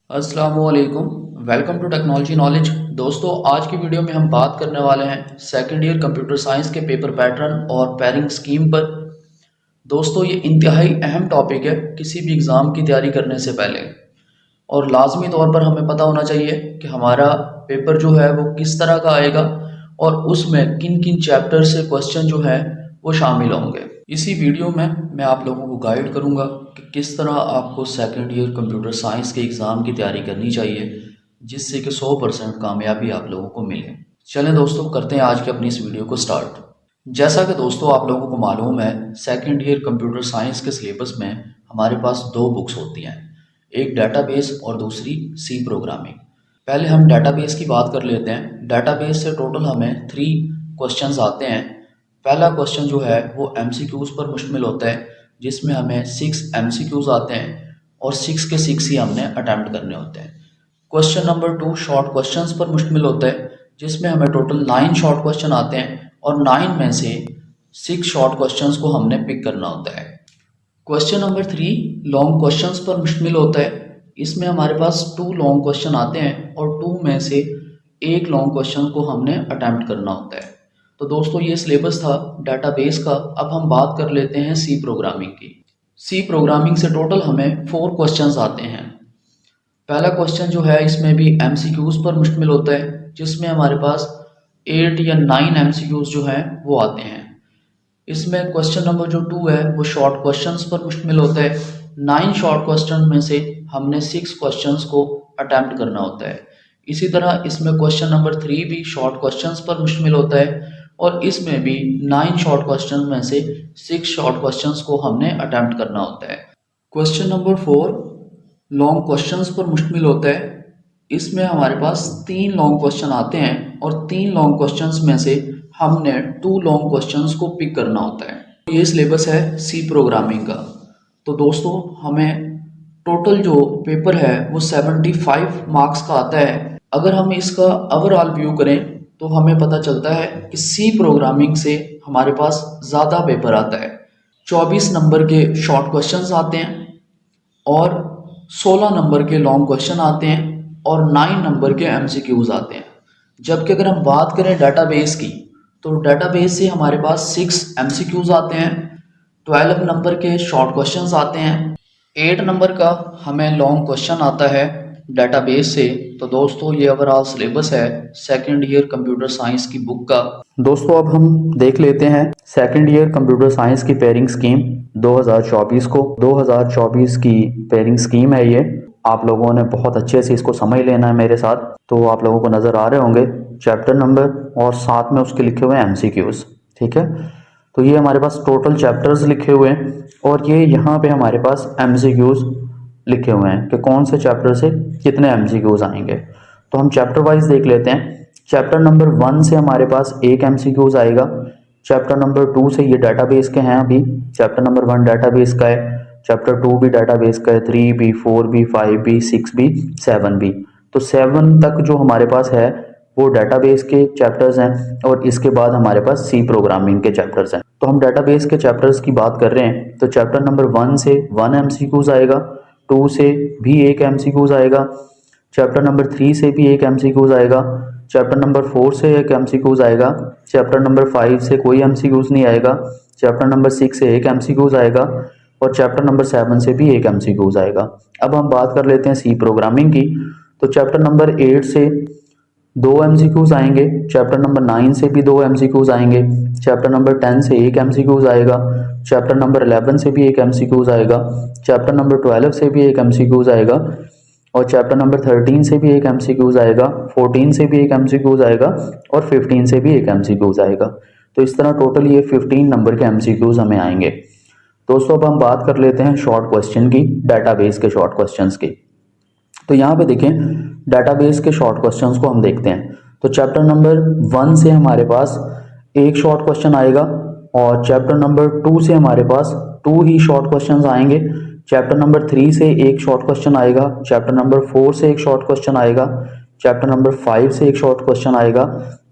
अस्सलामुअलैकुम। Welcome to technology knowledge. दोस्तों, आज की वीडियो में हम बात करने वाले हैं सेकेंड ईयर कंप्यूटर साइंस के पेपर पैटर्न और पेयरिंग स्कीम पर। दोस्तों, ये इंतहाई अहम टॉपिक है किसी भी एग्ज़ाम की तैयारी करने से पहले, और लाजमी तौर पर हमें पता होना चाहिए कि हमारा पेपर जो है वो किस तरह का आएगा और उसमें किन किन चैप्टर से क्वेश्चन जो है वो शामिल होंगे। इसी वीडियो में मैं आप लोगों को गाइड करूंगा कि किस तरह आपको सेकेंड ईयर कंप्यूटर साइंस के एग्ज़ाम की तैयारी करनी चाहिए जिससे कि 100% कामयाबी आप लोगों को मिले। चलें दोस्तों, करते हैं आज की अपनी इस वीडियो को स्टार्ट। जैसा कि दोस्तों आप लोगों को मालूम है, सेकेंड ईयर कंप्यूटर साइंस के सिलेबस में हमारे पास दो बुक्स होती हैं, एक डेटाबेस और दूसरी सी प्रोग्रामिंग। पहले हम डेटाबेस की बात कर लेते हैं। डेटाबेस से टोटल हमें 3 क्वेश्चंस आते हैं। पहला क्वेश्चन जो है वो एमसीक्यूज़ पर मुश्तमिल होता है, जिसमें हमें 6 एमसीक्यूज़ आते हैं और 6 के 6 ही हमने अटैम्प्ट करने होते हैं। क्वेश्चन नंबर 2 शॉर्ट क्वेश्चंस पर मुश्तमिल होता है, जिसमें हमें टोटल 9 शॉर्ट क्वेश्चन आते हैं और 9 में से 6 शॉर्ट क्वेश्चंस को हमने पिक करना होता है। क्वेश्चन नंबर 3 लॉन्ग क्वेश्चंस पर मुश्तमिल होता है। इसमें हमारे पास 2 लॉन्ग क्वेश्चन आते हैं और 2 में से एक लॉन्ग क्वेश्चन को हमने अटैम्प्ट करना होता है। तो दोस्तों, ये सिलेबस था डेटाबेस का। अब हम बात कर लेते हैं सी प्रोग्रामिंग की। सी प्रोग्रामिंग से टोटल हमें 4 क्वेश्चंस आते हैं। पहला क्वेश्चन जो है इसमें भी एमसीक्यूज पर मुश्तमिल होता है, जिसमें हमारे पास 8 या 9 एमसीक्यूज जो हैं वो आते हैं। इसमें क्वेश्चन नंबर जो 2 है वो शॉर्ट क्वेश्चंस पर मुश्तमिल होता है। 9 शॉर्ट क्वेश्चन में से हमने 6 क्वेश्चंस को अटैम्प्ट करना होता है। इसी तरह इसमें क्वेश्चन नंबर 3 भी शॉर्ट क्वेश्चंस पर मुश्तमिल होता है और इसमें भी 9 शॉर्ट क्वेश्चन में से 6 शॉर्ट क्वेश्चंस को हमने अटैम्प्ट करना होता है। क्वेश्चन नंबर 4 लॉन्ग क्वेश्चंस पर मुश्तमिल होता है। इसमें हमारे पास 3 लॉन्ग क्वेश्चन आते हैं और 3 लॉन्ग क्वेश्चंस में से हमने 2 लॉन्ग क्वेश्चंस को पिक करना होता है। ये सिलेबस है सी प्रोग्रामिंग का। तो दोस्तों, हमें टोटल जो पेपर है वो 75 मार्क्स का आता है। अगर हम इसका ओवरऑल व्यू करें तो हमें पता चलता है कि सी प्रोग्रामिंग से हमारे पास ज़्यादा पेपर आता है। 24 नंबर के शॉर्ट क्वेश्चंस आते हैं और 16 नंबर के लॉन्ग क्वेश्चन आते हैं और 9 नंबर के एमसीक्यूज आते हैं। जबकि अगर हम बात करें डेटाबेस की, तो डेटाबेस से हमारे पास 6 एमसीक्यूज आते हैं, 12 नंबर के शॉर्ट क्वेश्चंस आते हैं, 8 नंबर का हमें लॉन्ग क्वेश्चन आता है डेटाबेस से। तो दोस्तों, ये ओवरऑल सिलेबस है सेकेंड ईयर कंप्यूटर साइंस की बुक का। दोस्तों, अब हम देख लेते हैं सेकेंड ईयर कंप्यूटर साइंस की पेयरिंग स्कीम 2024 को। 2024 की पेयरिंग स्कीम है ये। आप लोगों ने बहुत अच्छे से इसको समझ लेना है मेरे साथ। तो आप लोगों को नज़र आ रहे होंगे चैप्टर नंबर और साथ में उसके लिखे हुए हैं एमसीक्यूज। ठीक है, तो ये हमारे पास टोटल चैप्टर्स लिखे हुए हैं और ये यहाँ पे हमारे पास एमसीक्यूज लिखे हुए हैं कि कौन से चैप्टर से कितने एमसीक्यूज आएंगे। तो हम चैप्टर वाइज देख लेते हैं। चैप्टर नंबर 1 से हमारे पास एक एमसीक्यूज आएगा। चैप्टर नंबर 2 से ये डाटाबेस के हैं। अभी चैप्टर नंबर 1 डाटाबेस का है, चैप्टर 2 भी डाटाबेस का है, 3B 4B 5B 6B 7B। तो 7 तक जो हमारे पास है वो डाटाबेस के चैप्टर्स हैं और इसके बाद हमारे पास सी प्रोग्रामिंग के चैप्टर्स हैं। तो हम डाटाबेस के चैप्टर्स की बात कर रहे हैं। तो चैप्टर नंबर 1 से 1 एमसीक्यूज आएगा, 2 से भी एक एमसीक्यूज आएगा, चैप्टर नंबर 3 से भी एक एमसीक्यूज आएगा, चैप्टर नंबर 4 से एक एमसीक्यूज आएगा, चैप्टर नंबर 5 से कोई एमसीक्यूज नहीं आएगा, चैप्टर नंबर 6 से एक एमसीक्यूज आएगा और चैप्टर नंबर 7 से भी एक एमसीक्यूज आएगा। अब हम बात कर लेते हैं सी प्रोग्रामिंग की। तो चैप्टर नंबर 8 से 2 एमसीक्यूज आएंगे, चैप्टर नंबर 9 से भी 2 एमसीक्यूज आएंगे, चैप्टर नंबर 10 से एक एमसीक्यूज आएगा, चैप्टर नंबर 11 से भी एक एमसीक्यूज आएगा, चैप्टर नंबर 12 से भी एक एमसीक्यूज आएगा और चैप्टर नंबर 13 से भी एक एमसीक्यूज आएगा, 14 से भी एक एमसीक्यूज आएगा और 15 से भी एक एमसीक्यूज आएगा। तो इस तरह टोटल ये 15 नंबर के एमसीक्यूज हमें आएंगे। दोस्तों, अब हम बात कर लेते हैं शॉर्ट क्वेश्चन की, डाटाबेस के शॉर्ट क्वेश्चंस की। तो यहाँ पे देखें, डाटाबेस के शॉर्ट क्वेश्चंस को हम देखते हैं। तो चैप्टर नंबर 1 से हमारे पास एक शॉर्ट क्वेश्चन आएगा और चैप्टर नंबर 2 से हमारे पास 2 ही शॉर्ट क्वेश्चंस आएंगे, चैप्टर नंबर 3 से एक शॉर्ट क्वेश्चन आएगा, चैप्टर नंबर 4 से एक शॉर्ट क्वेश्चन आएगा, चैप्टर नंबर 5 से एक शॉर्ट क्वेश्चन आएगा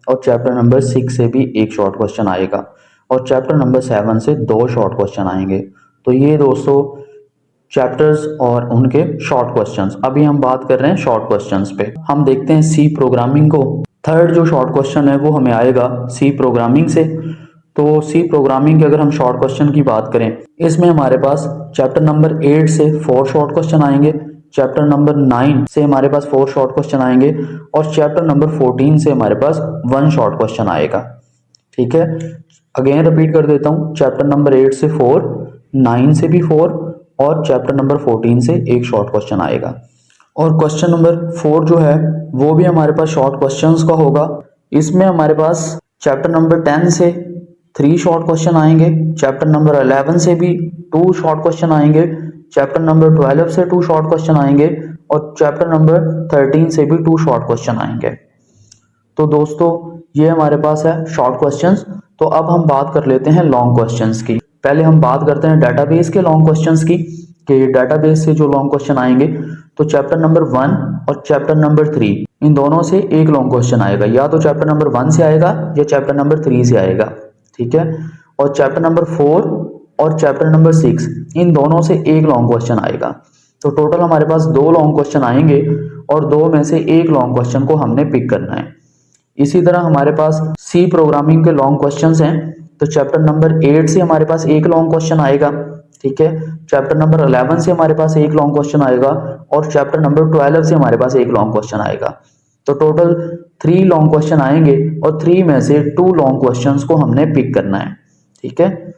और चैप्टर नंबर 6 से भी एक शॉर्ट क्वेश्चन आएगा और चैप्टर नंबर 7 से 2 शॉर्ट क्वेश्चन आएंगे। तो ये दोस्तों चैप्टर्स और उनके शॉर्ट क्वेश्चंस। अभी हम बात कर रहे हैं शॉर्ट क्वेश्चंस पे। हम देखते हैं सी प्रोग्रामिंग को। थर्ड जो शॉर्ट क्वेश्चन है वो हमें आएगा सी प्रोग्रामिंग से। तो सी प्रोग्रामिंग के अगर हम शॉर्ट क्वेश्चन की बात करें, इसमें हमारे पास चैप्टर नंबर 8 से 4 शॉर्ट क्वेश्चन आएंगे, चैप्टर नंबर 9 से हमारे पास 4 शॉर्ट क्वेश्चन आएंगे और चैप्टर नंबर 14 से हमारे पास 1 शॉर्ट क्वेश्चन आएगा। ठीक है, अगेन रिपीट कर देता हूँ, चैप्टर नंबर 8 से 4, 9 से भी 4 और चैप्टर नंबर 14 से एक शॉर्ट क्वेश्चन आएगा। और क्वेश्चन नंबर 4 जो है वो भी हमारे पास शॉर्ट क्वेश्चंस का होगा। इसमें हमारे पास चैप्टर नंबर 10 से 3 शॉर्ट क्वेश्चन आएंगे, चैप्टर नंबर 11 से भी 2 शॉर्ट क्वेश्चन आएंगे, चैप्टर नंबर 12 से 2 शॉर्ट क्वेश्चन आएंगे और चैप्टर नंबर 13 से भी 2 शॉर्ट क्वेश्चन आएंगे। तो दोस्तों ये हमारे पास है शॉर्ट क्वेश्चंस। तो अब हम बात कर लेते हैं लॉन्ग क्वेश्चंस की। पहले हम बात करते हैं डेटाबेस के लॉन्ग क्वेश्चंस की, कि डेटाबेस से जो लॉन्ग क्वेश्चन आएंगे, तो चैप्टर नंबर 1 और चैप्टर नंबर 3 इन दोनों से एक लॉन्ग क्वेश्चन आएगा, या तो चैप्टर नंबर 1 से आएगा या चैप्टर नंबर 3 से आएगा। ठीक है, और चैप्टर नंबर 4 और चैप्टर नंबर 6 इन दोनों से एक लॉन्ग क्वेश्चन आएगा। तो टोटल हमारे पास 2 लॉन्ग क्वेश्चन आएंगे और 2 में से एक लॉन्ग क्वेश्चन को हमने पिक करना है। इसी तरह हमारे पास सी प्रोग्रामिंग के लॉन्ग क्वेश्चंस हैं। तो चैप्टर नंबर 8 से हमारे पास एक लॉन्ग क्वेश्चन आएगा। ठीक है, चैप्टर नंबर 11 से हमारे पास एक लॉन्ग क्वेश्चन आएगा और चैप्टर नंबर 12 से हमारे पास एक लॉन्ग क्वेश्चन आएगा। तो टोटल 3 लॉन्ग क्वेश्चन आएंगे और 3 में से 2 लॉन्ग क्वेश्चंस को हमने पिक करना है। ठीक है,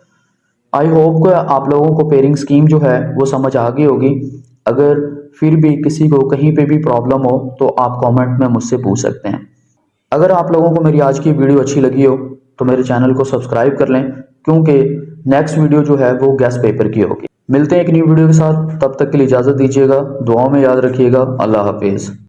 आई होप कि आप लोगों को पेयरिंग स्कीम जो है वो समझ आ गई होगी। अगर फिर भी किसी को कहीं पे भी प्रॉब्लम हो तो आप कमेंट में मुझसे पूछ सकते हैं। अगर आप लोगों को मेरी आज की वीडियो अच्छी लगी हो तो मेरे चैनल को सब्सक्राइब कर लें, क्योंकि नेक्स्ट वीडियो जो है वो गैस पेपर की होगी। मिलते हैं एक न्यू वीडियो के साथ, तब तक के लिए इजाज़त दीजिएगा। दुआओं में याद रखिएगा। अल्लाह हाफिज़।